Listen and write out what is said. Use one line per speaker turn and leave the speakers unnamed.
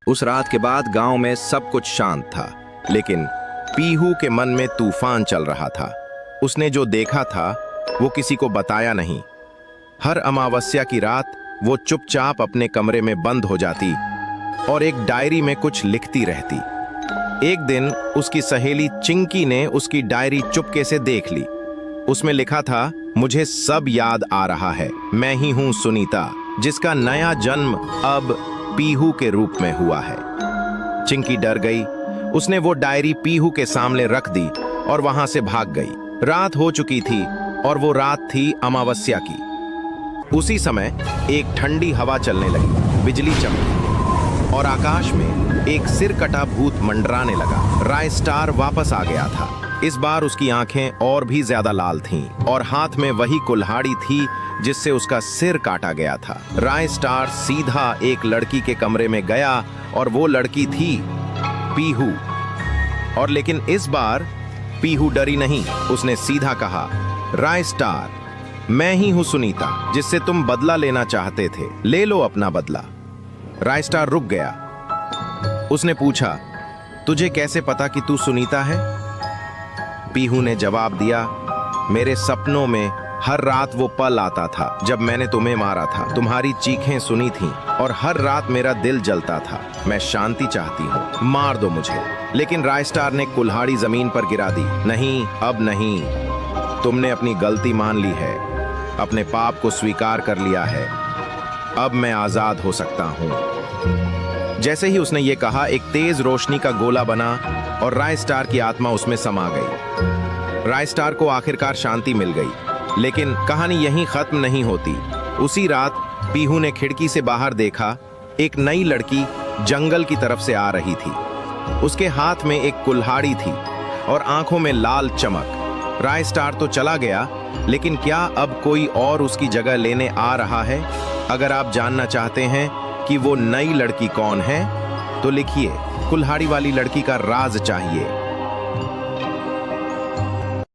उस रात के बाद गांव में सब कुछ शांत था, लेकिन पीहू के मन में तूफान चल रहा था। उसने जो देखा था वो किसी को बताया नहीं। हर अमावस्या की रात वो चुपचाप अपने कमरे में बंद हो जाती और एक डायरी में कुछ लिखती रहती। एक दिन उसकी सहेली चिंकी ने उसकी डायरी चुपके से देख ली। उसमें लिखा था, मुझे सब याद आ रहा है, मैं ही हूं सुनीता, जिसका नया जन्म अब पीहू के रूप में हुआ है। चिंकी डर गई। उसने वो डायरी पीहू के सामने रख दी और वहां से भाग गई। रात हो चुकी थी और वो रात थी अमावस्या की। उसी समय एक ठंडी हवा चलने लगी, बिजली चमकी और आकाश में एक सिर कटा भूत मंडराने लगा। राय स्टार वापस आ गया था। इस बार उसकी आंखें और भी ज्यादा लाल थीं और हाथ में वही कुल्हाड़ी थी जिससे उसका सिर काटा गया था। राय स्टार सीधा एक लड़की के कमरे में गया और वो लड़की थी पीहू। और लेकिन इस बार पीहू डरी नहीं। उसने सीधा कहा, राय स्टार, मैं ही हूं सुनीता, जिससे तुम बदला लेना चाहते थे, ले लो अपना बदला। राय स्टार रुक गया। उसने पूछा, तुझे कैसे पता कि तू सुनीता है? पीहू ने जवाब दिया, मेरे सपनों में हर रात वो पल आता था जब मैंने तुम्हें मारा था। तुम्हारी चीखें सुनी थीं और हर रात मेरा दिल जलता था। मैं शांति चाहती हूँ, मार दो मुझे। लेकिन राय स्टार ने कुल्हाड़ी जमीन पर गिरा दी। नहीं, अब नहीं। तुमने अपनी गलती मान ली है, अपने पाप को स्वीकार कर लिया है। अब मैं आजाद हो सकता हूँ। जैसे ही उसने ये कहा, एक तेज रोशनी का गोला बना और राय स्टार की आत्मा उसमें समा गई। राय स्टार को आखिरकार शांति मिल गई। लेकिन कहानी यहीं खत्म नहीं होती। उसी रात पीहू ने खिड़की से बाहर देखा, एक नई लड़की जंगल की तरफ से आ रही थी। उसके हाथ में एक कुल्हाड़ी थी और आंखों में लाल चमक। राय स्टार तो चला गया, लेकिन क्या अब कोई और उसकी जगह लेने आ रहा है? अगर आप जानना चाहते हैं कि वो नई लड़की कौन है, तो लिखिए, कुल्हाड़ी वाली लड़की का राज चाहिए।